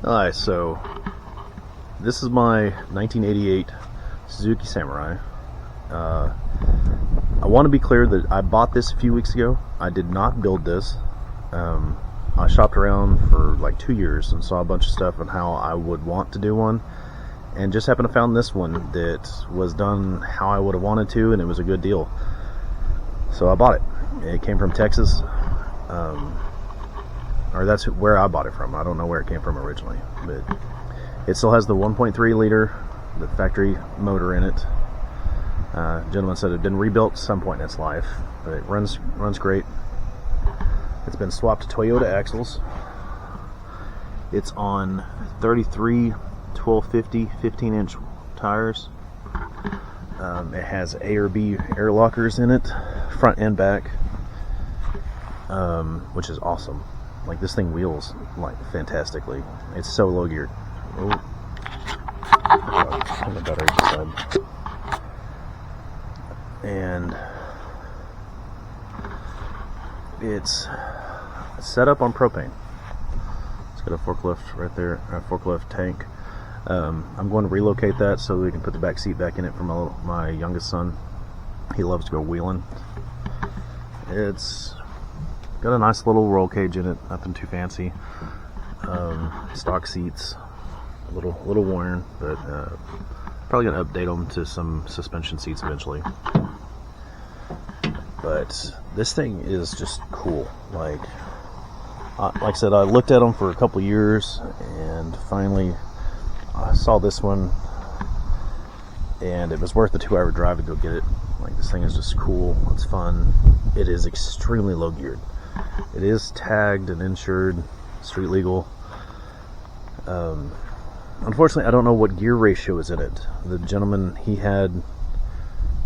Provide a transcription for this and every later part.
Alright, so this is my 1988 Suzuki Samurai. I want to be clear that I bought this a few weeks ago. I did not build this. I shopped around for like 2 years and saw a bunch of stuff on how I would want to do one, and just happened to found this one that was done how I would have wanted to, and it was a good deal. So I bought it. It came from Texas. Or that's where I bought it from. I don't know where it came from originally, but it still has the 1.3 liter, the factory motor in it. Gentleman said it had been rebuilt at some point in its life, but it runs great. It's been swapped to Toyota axles. It's on 33 1250 15-inch tires. It has A or B air lockers in it, front and back, which is awesome. Like, this thing wheels like fantastically. It's so low geared. Oh, on the battery side. And it's set up on propane. It's got a forklift right there, a forklift tank. I'm going to relocate that so we can put the back seat back in it for my youngest son. He loves to go wheeling. It's got a nice little roll cage in it, nothing too fancy. Stock seats, a little worn, but probably gonna update them to some suspension seats eventually. But this thing is just cool. Like I said, I looked at them for a couple years, and finally I saw this one, and it was worth the 2-hour drive to go get it. Like, this thing is just cool. It's fun. It is extremely low geared. It is tagged and insured, street legal. Unfortunately, I don't know what gear ratio is in it. The gentleman, he had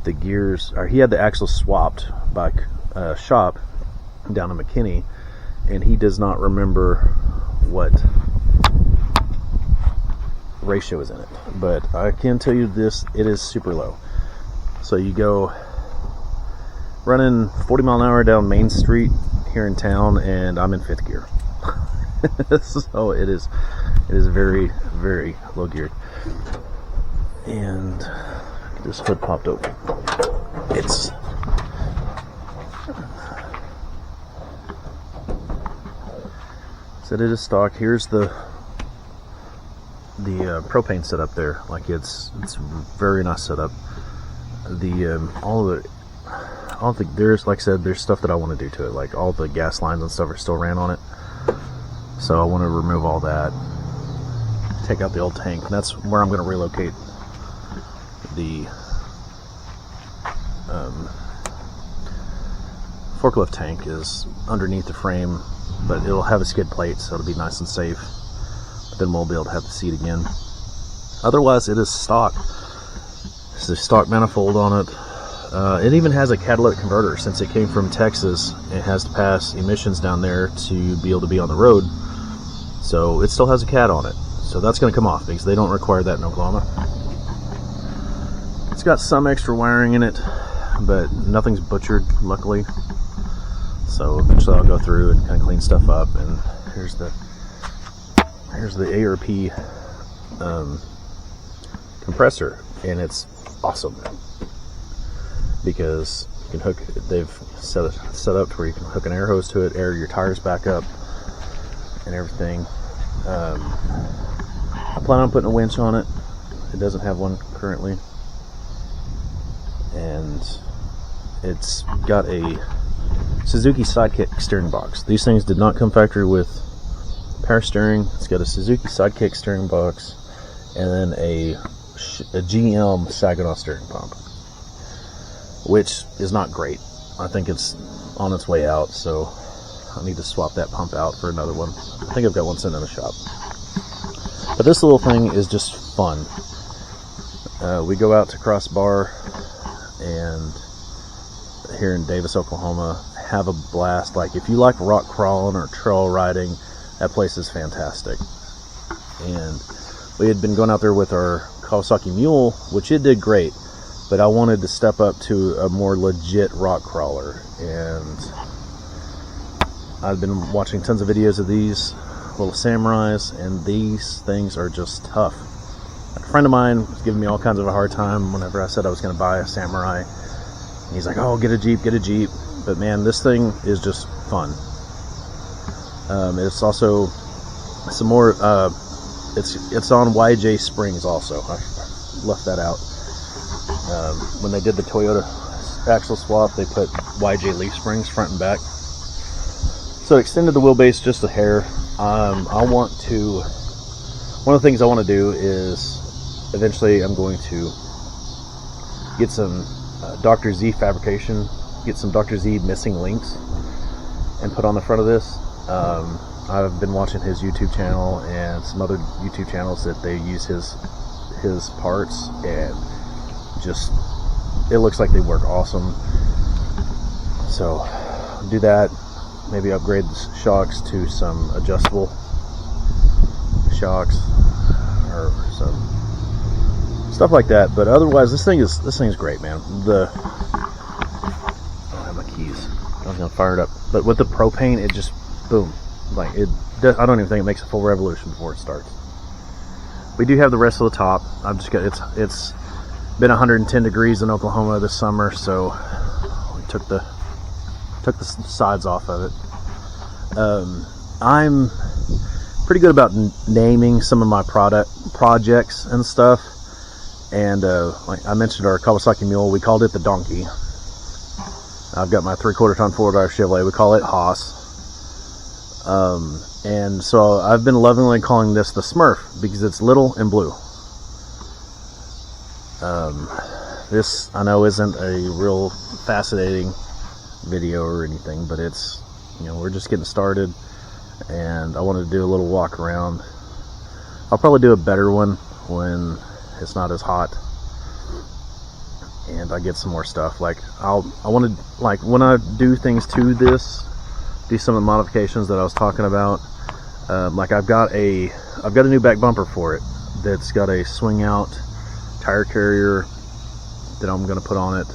the gears, or he had the axles swapped by a shop down in McKinney, and he does not remember what ratio is in it. But I can tell you this, it is super low. So you go running 40 mile an hour down Main Street here in town, and I'm in 5th gear. So it is very, very low geared. And this hood popped open. It's said it is stock. Here's the propane setup there. Like, it's very nice setup. All of it, I don't think there's, like I said, there's stuff that I want to do to it. Like, all the gas lines and stuff are still ran on it, so I want to remove all that, take out the old tank, and that's where I'm going to relocate the forklift tank. Is underneath the frame, but it'll have a skid plate, so it'll be nice and safe. But then we'll be able to have the seat again. Otherwise, it is stock. There's a stock manifold on it. It even has a catalytic converter. Since it came from Texas, it has to pass emissions down there to be able to be on the road. So it still has a cat on it. So that's going to come off because they don't require that in Oklahoma. It's got some extra wiring in it, but nothing's butchered, luckily. So eventually I'll go through and kind of clean stuff up. And here's the ARP compressor, and it's awesome because you can hook. They've set up to where you can hook an air hose to it, air your tires back up, and everything. I plan on putting a winch on it. It doesn't have one currently, and it's got a Suzuki Sidekick steering box. These things did not come factory with power steering. It's got a Suzuki Sidekick steering box, and then a GM Saginaw steering pump, which is not great. I think it's on its way out, so I need to swap that pump out for another one. I think I've got one sitting in the shop. But this little thing is just fun. We go out to Crossbar and here in Davis, Oklahoma, have a blast. Like, if you like rock crawling or trail riding, that place is fantastic. And we had been going out there with our Kawasaki Mule, which it did great, but I wanted to step up to a more legit rock crawler, and I've been watching tons of videos of these full of samurais, and these things are just tough. A friend of mine was giving me all kinds of a hard time whenever I said I was going to buy a samurai. And he's like, "Oh, get a Jeep, get a Jeep." But man, this thing is just fun. It's also some more. It's on YJ springs also. I left that out. When they did the Toyota axle swap, they put YJ leaf springs front and back. So it extended the wheelbase just a hair. One of the things I want to do is eventually I'm going to get some Dr. Z fabrication, get some Dr. Z missing links and put on the front of this. I've been watching his YouTube channel and some other YouTube channels that they use his parts, and just it looks like they work awesome. So do that, maybe upgrade the shocks to some adjustable shocks or some stuff like that. But otherwise, this thing is great, man. I don't have my keys. I was gonna fire it up, but with the propane, it just boom, like it. I don't even think it makes a full revolution before it starts. We do have the rest of the top. I've just got it's been 110 degrees in Oklahoma this summer, so we took the sides off of it. I'm pretty good about naming some of my projects and stuff, and like I mentioned, our Kawasaki Mule, we called it the Donkey. I've got my 3/4 ton 4-drive Chevrolet, we call it Haas. And so I've been lovingly calling this the Smurf because it's little and blue. This I know isn't a real fascinating video or anything, but it's, you know, we're just getting started, and I wanted to do a little walk around. I'll probably do a better one when it's not as hot and I get some more stuff. Like I want to, like, when I do things to this, do some of the modifications that I was talking about. Like I've got a new back bumper for it that's got a swing out tire carrier that I'm going to put on it.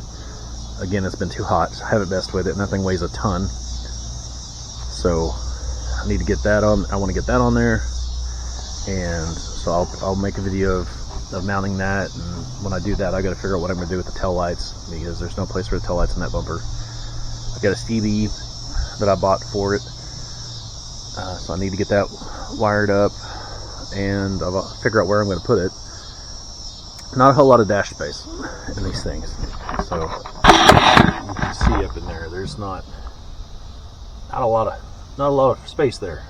Again, it's been too hot, so I haven't messed with it. Nothing weighs a ton, so I need to get that on. I want to get that on there, and so I'll make a video of mounting that. And when I do that, I got to figure out what I'm going to do with the tail lights, because there's no place for the tail lights in that bumper. I've got a Stevie that I bought for it, so I need to get that wired up, and I'll figure out where I'm going to put it. Not a whole lot of dash space in these things, so you can see up in there, there's not a lot of space there.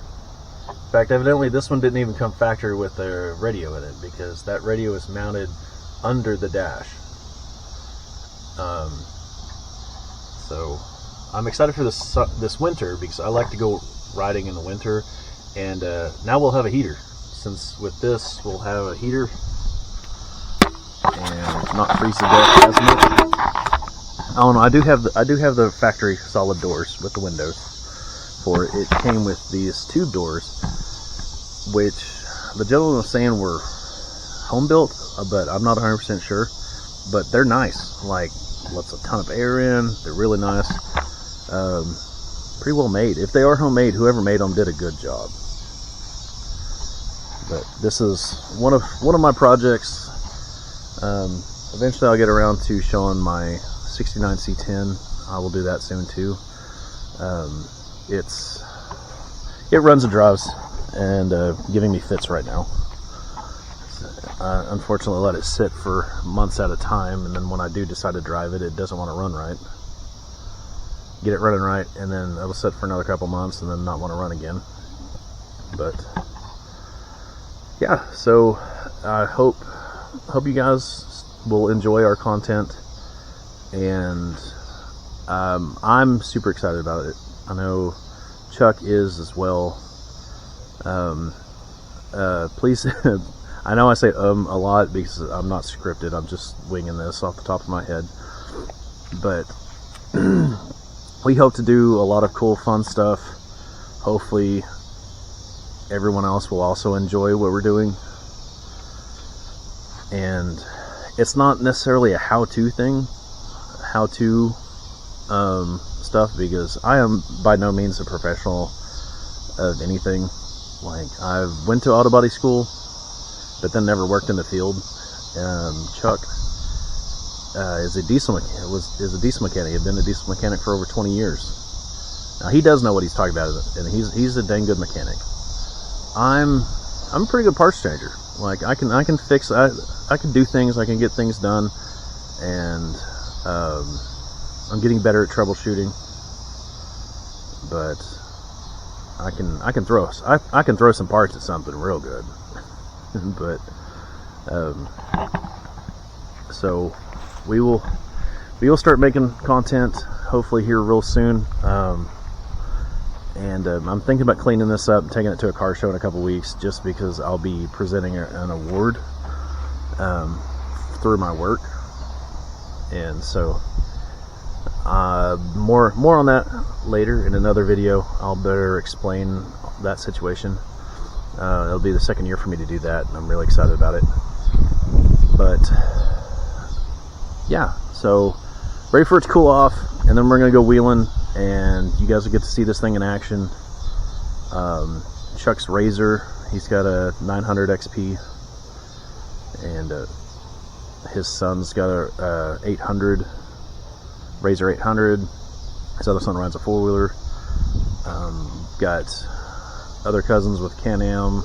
In fact, evidently this one didn't even come factory with a radio in it, because that radio is mounted under the dash. So I'm excited for this winter, because I like to go riding in the winter, and now we'll have a heater. Since with this we'll have a heater and not freeze to death as much. I don't know. I do have the factory solid doors with the windows for it. It came with these tube doors, which the gentleman was saying were home built, but I'm not 100% sure. But they're nice. Like, lets a ton of air in. They're really nice. Pretty well made. If they are homemade, whoever made them did a good job. But this is one of my projects. Eventually I'll get around to showing my 69 C10. I will do that soon too. It runs and drives, and giving me fits right now. Unfortunately, let it sit for months at a time, and then when I do decide to drive it, it doesn't want to run right. Get it running right, and then it'll sit for another couple months, and then not want to run again. But yeah, so I hope you guys will enjoy our content, and I'm super excited about it. I know Chuck is as well. Please, I know I say a lot because I'm not scripted. I'm just winging this off the top of my head, but we hope to do a lot of cool, fun stuff. Hopefully everyone else will also enjoy what we're doing. And it's not necessarily a how-to thing, stuff, because I am by no means a professional of anything. Like, I went to auto body school, but then never worked in the field. Chuck is a diesel mechanic. He had been a diesel mechanic for over 20 years. Now he does know what he's talking about, and he's a dang good mechanic. I'm a pretty good parts changer. Like, I can fix, I can do things, I can get things done, and I'm getting better at troubleshooting. But I can throw some parts at something real good. But so we will start making content hopefully here real soon. And I'm thinking about cleaning this up and taking it to a car show in a couple weeks, just because I'll be presenting an award through my work. And so more on that later in another video. I'll better explain that situation. It'll be the second year for me to do that, and I'm really excited about it. But yeah, so ready for it to cool off, and then we're gonna go wheeling, and you guys will get to see this thing in action. Chuck's Razor, he's got a 900 XP, and his son's got a 800 Razor 800. His other son rides a four-wheeler. Got other cousins with Can-Am,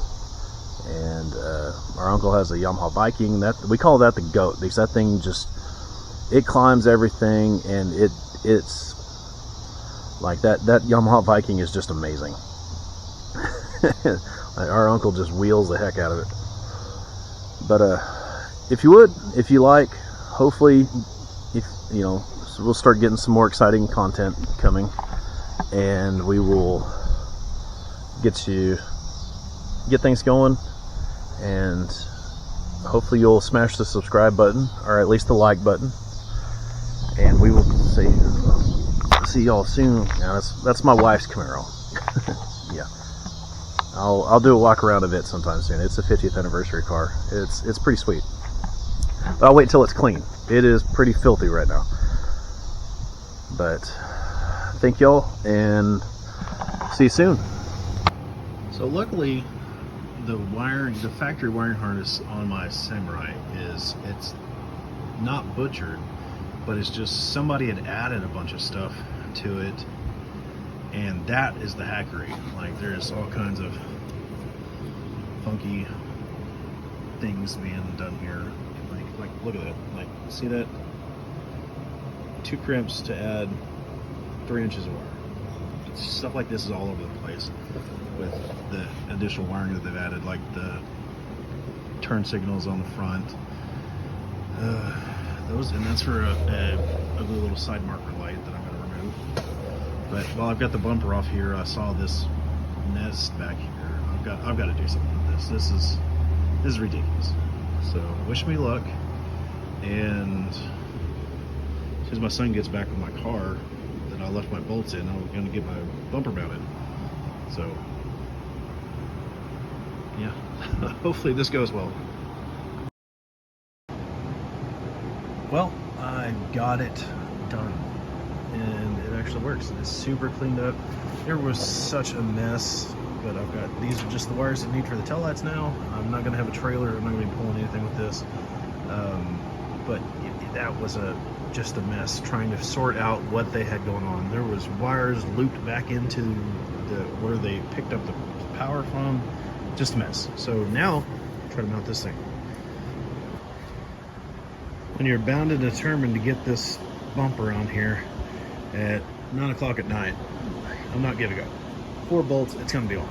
and our uncle has a Yamaha Viking. That we call that the goat, because that thing just, it climbs everything, and it's like that Yamaha Viking is just amazing. Our uncle just wheels the heck out of it. But if you like, hopefully, if you know, so we'll start getting some more exciting content coming, and we will get things going, and hopefully you'll smash the subscribe button, or at least the like button, and we will see y'all soon. Now that's my wife's Camaro. Yeah, I'll do a walk around of it sometime soon. It's a 50th anniversary car. It's pretty sweet, but I'll wait till it's clean. It is pretty filthy right now. But thank y'all, and see you soon. So luckily, the factory wiring harness on my Samurai it's not butchered, but it's just somebody had added a bunch of stuff to it, and that is the hackery. Like, there's all kinds of funky things being done here. Like look at that. Like, see that? 2 crimps to add 3 inches of wire. Stuff like this is all over the place with the additional wiring that they've added, like the turn signals on the front. And that's for a ugly little side marker light that I'm going to remove. But while I've got the bumper off here, I saw this nest back here. I've got to do something with this. This is ridiculous. So wish me luck, and as soon as my son gets back with my car that I left my bolts in, I'm going to get my bumper mounted. So yeah, hopefully this goes well. Well, I got it done, and it actually works. It's super cleaned up. There was such a mess, but these are just the wires that need for the taillights now. I'm not going to have a trailer. I'm not going to be pulling anything with this. But that was just a mess, trying to sort out what they had going on. There was wires looped back into where they picked up the power from. Just a mess. So now, try to mount this thing. When you're bound and determined to get this bumper on here at 9 o'clock at night, I'm not giving up. 4 bolts, it's going to be on.